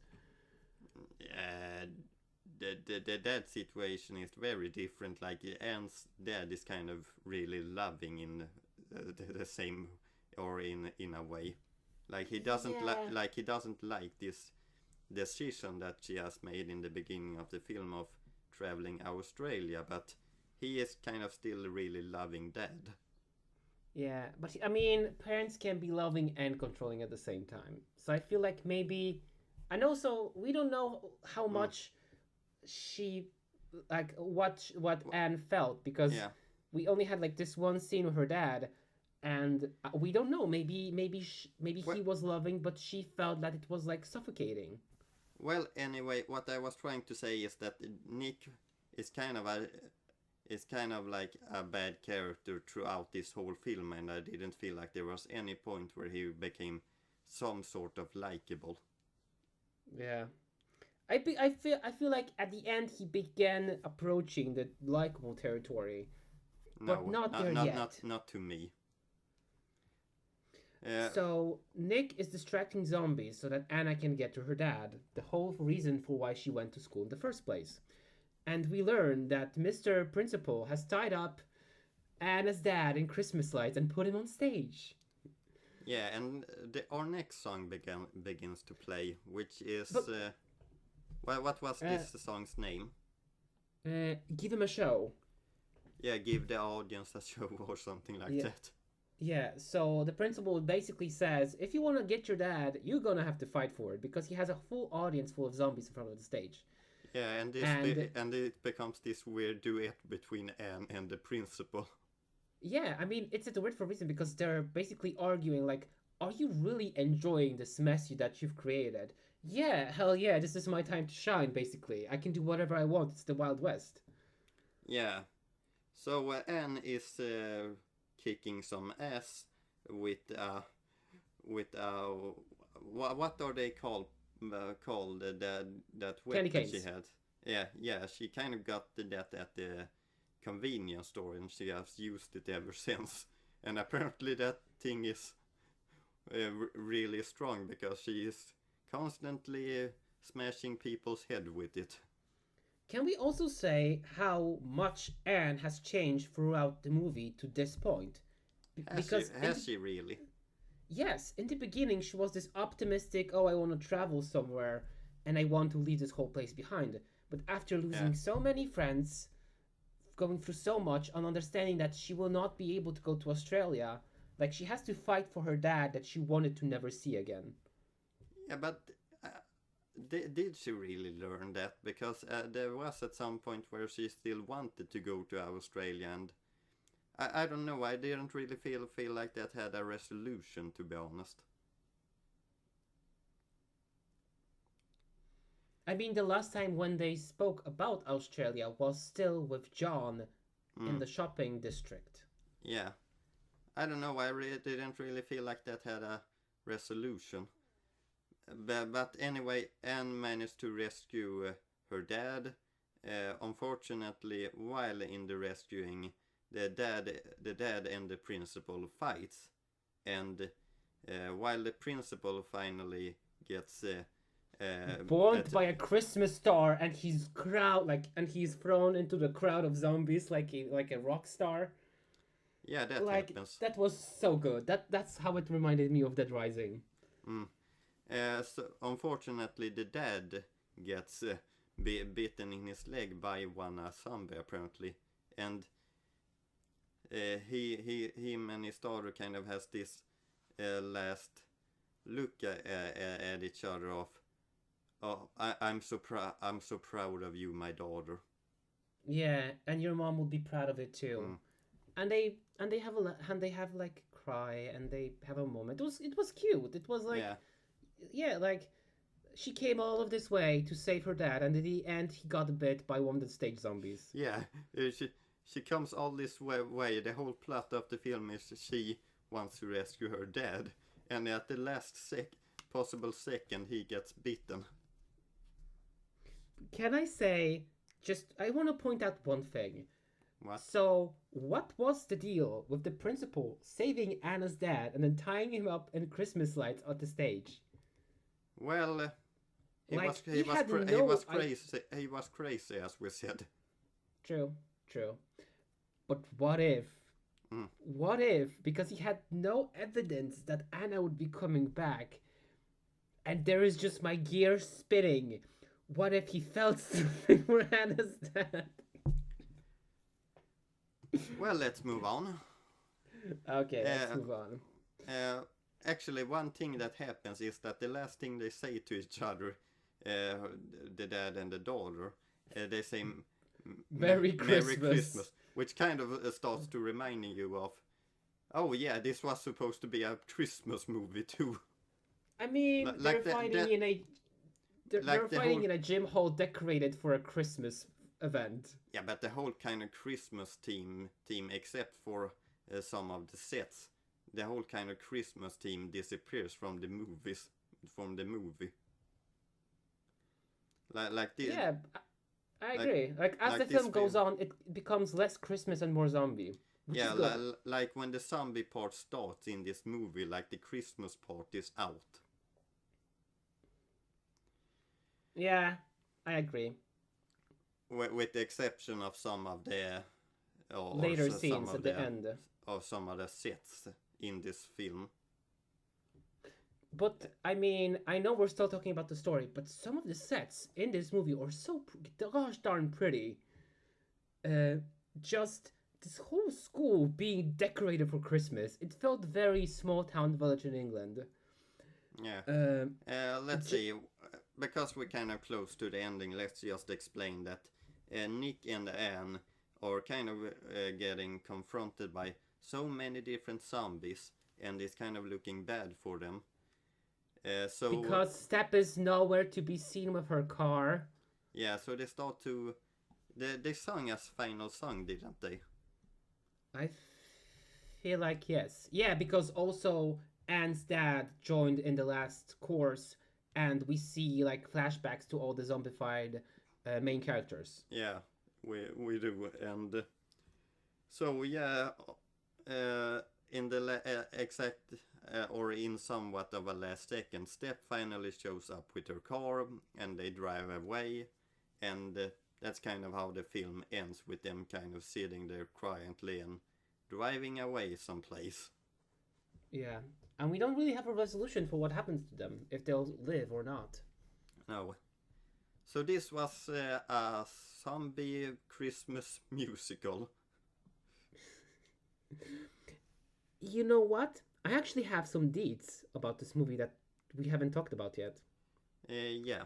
The dad situation is very different. Like Anne's dad is kind of really loving in the same, or in a way. Like he doesn't he doesn't like this decision that she has made in the beginning of the film of traveling Australia, but he is kind of still really loving dad.
Yeah, but I mean, parents can be loving and controlling at the same time. So I feel like maybe, and also we don't know how much she, like what Anne felt because we only had like this one scene with her dad, and we don't know. Maybe he was loving, but she felt that it was like suffocating.
Well, anyway, what I was trying to say is that Nick is kind of like a bad character throughout this whole film, and I didn't feel like there was any point where he became some sort of likable.
Yeah. I feel like at the end he began approaching the likable territory, but not there yet.
Not to me.
So Nick is distracting zombies so that Anna can get to her dad, the whole reason for why she went to school in the first place. And we learn that Mr. Principal has tied up Anna's dad in Christmas lights and put him on stage.
Yeah, and our next song begins to play, which is... what was this song's name?
Give him a show.
Yeah, give the audience a show or something like that.
Yeah, so the principal basically says, if you want to get your dad, you're going to have to fight for it, because he has a full audience full of zombies in front of the stage.
Yeah, and it becomes this weird duet between Anne and the principal.
Yeah, I mean, it's a duet for a reason, because they're basically arguing, like, are you really enjoying this mess that you've created? Yeah, hell yeah, this is my time to shine, basically. I can do whatever I want, it's the Wild West.
Yeah, so Anne is... kicking some ass with what are they called that weapon she had. Yeah, she kind of got that at the convenience store, and she has used it ever since, and apparently that thing is really strong, because she is constantly smashing people's head with it.
Can we also say how much Anne has changed throughout the movie to this point?
Has she really?
Yes, in the beginning she was this optimistic, oh, I want to travel somewhere and I want to leave this whole place behind. But after losing so many friends, going through so much, and understanding that she will not be able to go to Australia, like she has to fight for her dad that she wanted to never see again.
Yeah, but... did she really learn that? Because there was at some point where she still wanted to go to Australia, and I don't know, I didn't really feel like that had a resolution, to be honest.
I mean, the last time when they spoke about Australia was still with John in the shopping district.
Yeah. I don't know, I didn't really feel like that had a resolution. But anyway, Anne managed to rescue her dad. Unfortunately, while in the rescuing, the dad and the principal fights, and while the principal finally gets
born by a Christmas star, and he's he's thrown into the crowd of zombies like a rock star.
Yeah, that happens.
That was so good. That's how it reminded me of Dead Rising.
So unfortunately, the dad gets bitten in his leg by one zombie apparently, and him and his daughter kind of has this last look at each other of, oh, I'm so proud of you, my daughter.
Yeah, and your mom would be proud of it too. And they have like cry, and they have a moment. It was cute. It was like, yeah, like she came all of this way to save her dad, and at the end he got bit by one of the stage zombies.
Yeah, she comes all this way. The whole plot of the film is she wants to rescue her dad, and at the last possible second he gets bitten.
Can I say, I want to point out one thing.
What?
So, what was the deal with the principal saving Anna's dad and then tying him up in Christmas lights at the stage?
Well, he was crazy, as we said.
True. But what if? What if, because he had no evidence that Anna would be coming back, and there is just my gear spinning, what if he felt something for Anna's dad?
Well, let's move on.
Okay, let's move on.
Actually, one thing that happens is that the last thing they say to each other, the dad and the daughter, they say
Merry Christmas,
which kind of starts to reminding you of, oh yeah, this was supposed to be a Christmas movie too.
I mean, they're fighting in a gym hall decorated for a Christmas event.
Yeah, but the whole kind of Christmas theme, except for some of the sets, the whole kind of Christmas theme disappears from the movie. Like this.
Yeah, I agree. Like as the film goes on, it becomes less Christmas and more zombie.
Yeah, like when the zombie part starts in this movie, like the Christmas part is out.
Yeah, I agree.
With the exception of some of the
later scenes at the end.
Of some of the sets in this film.
But, I mean, I know we're still talking about the story, but some of the sets in this movie are so gosh darn pretty. Just this whole school being decorated for Christmas, it felt very small town village in England.
Yeah. Let's see. Because we're kind of close to the ending, let's just explain that Nick and Anne are kind of getting confronted by so many different zombies, and it's kind of looking bad for them.
Because Step is nowhere to be seen with her car.
Yeah, so they start to... They sung as final song, didn't they?
I feel like yes. Yeah, because also Anne's dad joined in the last course, and we see like flashbacks to all the zombified main characters.
Yeah, we do. And so, yeah, in the exact... or in somewhat of a last second, Step finally shows up with her car and they drive away, and that's kind of how the film ends, with them kind of sitting there quietly and driving away someplace.
Yeah, and we don't really have a resolution for what happens to them, if they'll live or not.
No. So this was a zombie Christmas musical.
You know what? I actually have some deets about this movie that we haven't talked about yet.
Yeah.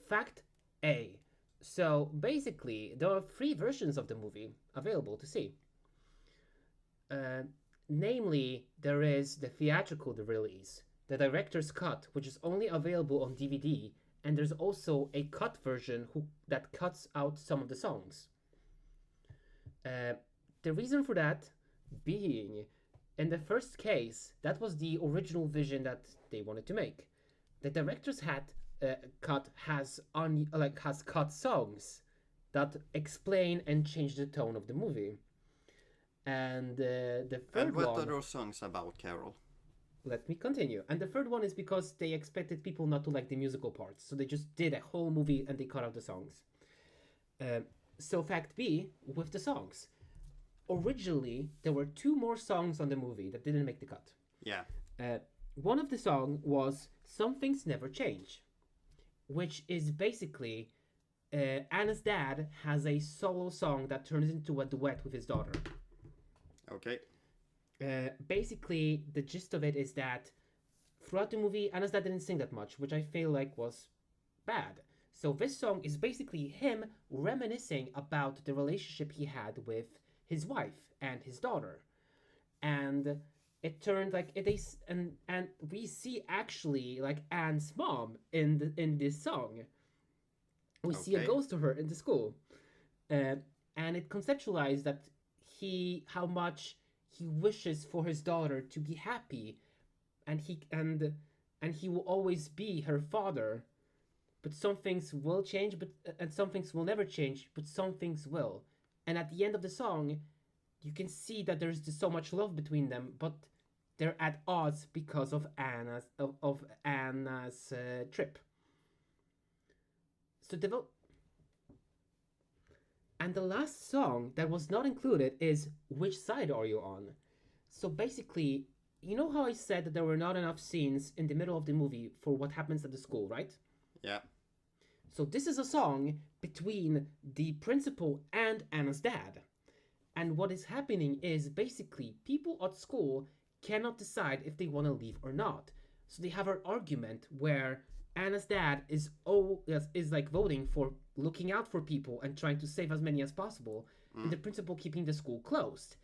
Fact A. So basically, there are 3 versions of the movie available to see. Namely, there is the theatrical release, the director's cut, which is only available on DVD, and there's also a cut version that cuts out some of the songs. The reason for that being, in the first case, that was the original vision that they wanted to make. The director's cut has cut songs that explain and change the tone of the movie. And the third one...
And what are those songs about, Karol?
Let me continue. And the third one is because they expected people not to like the musical parts, so they just did a whole movie and they cut out the songs. So fact B, with the songs. Originally, there were 2 more songs on the movie that didn't make the cut.
Yeah.
One of the songs was Some Things Never Change. which is basically Anna's dad has a solo song that turns into a duet with his daughter.
Okay.
Basically, the gist of it is that throughout the movie, Anna's dad didn't sing that much, which I feel like was bad. So this song is basically him reminiscing about the relationship he had with his wife and his daughter. And it turned like it is, and we see actually like Anne's mom in this song. We see a
Okay.
ghost of her in the school, uh, and it conceptualized that how much he wishes for his daughter to be happy, and he will always be her father. But some things will change, but and some things will never change, but some things will. And at the end of the song, you can see that there's just so much love between them, but they're at odds because of Anna's trip. So and the last song that was not included is "Which Side Are You On?" So basically, you know how I said that there were not enough scenes in the middle of the movie for what happens at the school, right?
Yeah.
So this is a song between the principal and Anna's dad. And what is happening is basically people at school cannot decide if they want to leave or not. So they have an argument where Anna's dad is like voting for looking out for people and trying to save as many as possible, and the principal keeping the school closed.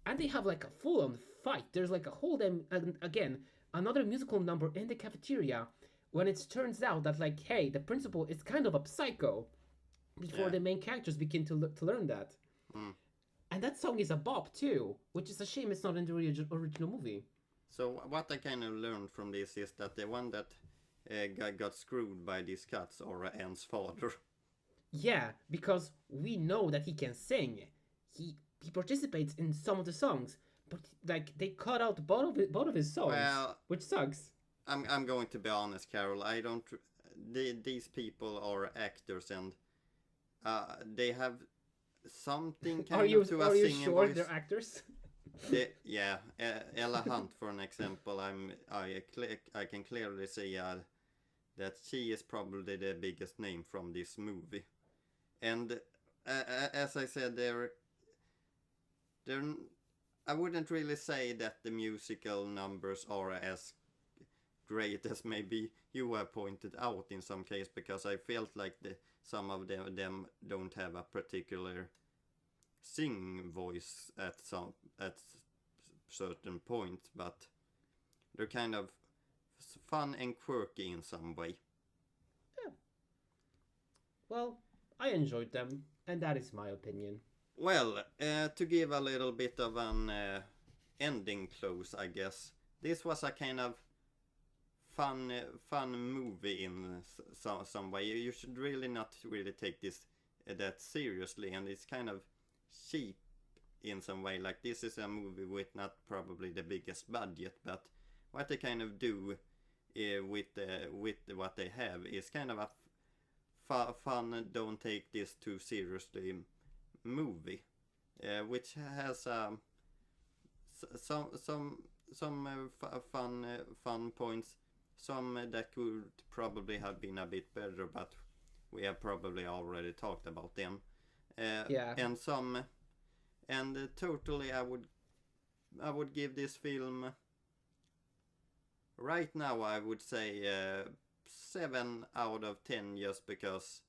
And they have like a full-on fight. There's like a whole again another musical number in the cafeteria when it turns out that like hey, the principal is kind of a psycho before
Yeah.
the main characters begin to learn that.
Mm.
And that song is a bop too, which is a shame it's not in the original movie.
So what I kind of learned from this is that the one that got screwed by these cuts are Anne's father.
Yeah, because we know that he can sing. He participates in some of the songs, but like they cut out both of his songs,
Well,
which sucks.
I'm going to be honest, Carol. I don't. These people are actors, and they have something kind of to a
are you
singing
sure
voice.
they're actors?
Yeah, Ella Hunt, for an example, I can clearly see that she is probably the biggest name from this movie, and as I said, they're I wouldn't really say that the musical numbers are as great as maybe you have pointed out in some case, because I felt like some of them don't have a particular sing voice at certain point, but they're kind of fun and quirky in some way.
Yeah. Well, I enjoyed them, and that is my opinion.
Well, to give a little bit of an ending close, I guess this was a kind of fun movie in some way. You should really not really take this that seriously, and it's kind of cheap in some way. Like, this is a movie with not probably the biggest budget, but what they kind of do with what they have is kind of a fun, don't take this too seriously movie, which has some fun points, some that could probably have been a bit better, but we have probably already talked about them.
Yeah.
And totally, I would give this film right now, I would say 7 out of 10, just because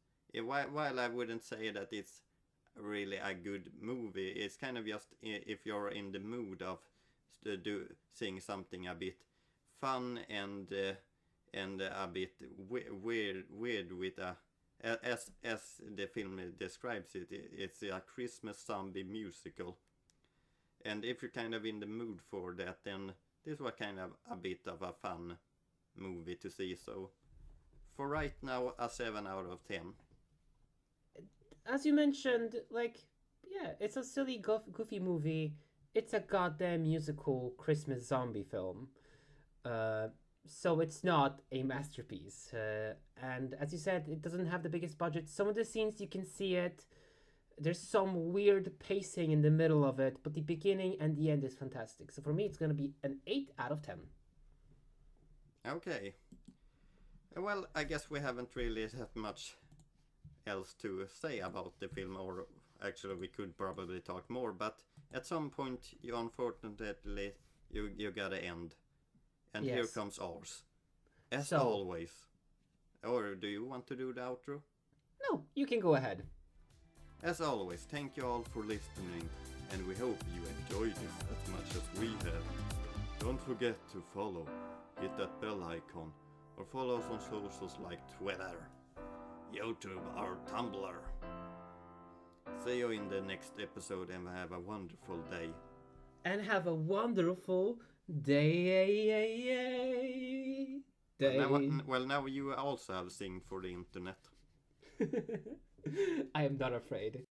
while I wouldn't say that it's really a good movie, it's kind of just if you're in the mood of seeing something a bit fun and a bit weird with as the film describes it, it's a Christmas zombie musical. And if you're kind of in the mood for that, then this was kind of a bit of a fun movie to see. So for right now, a 7 out of 10.
As you mentioned, like, yeah, it's a silly, goofy movie. It's a goddamn musical Christmas zombie film. So it's not a masterpiece. And as you said, it doesn't have the biggest budget. Some of the scenes you can see it. There's some weird pacing in the middle of it, but the beginning and the end is fantastic. So for me, it's going to be an 8 out of 10.
Okay. Well, I guess we haven't really had much else to say about the film, or actually we could probably talk more, but at some point you unfortunately you gotta end. And here
Yes.
comes ours. As
So-
always. Or do you want to do the outro?
No, you can go ahead.
As always, thank you all for listening, and we hope you enjoyed this as much as we have. Don't forget to follow, hit that bell icon, or follow us on socials like Twitter, YouTube, or Tumblr. See you in the next episode and have a wonderful day.
And have a wonderful day.
Now you also have sing for the internet.
I am not afraid.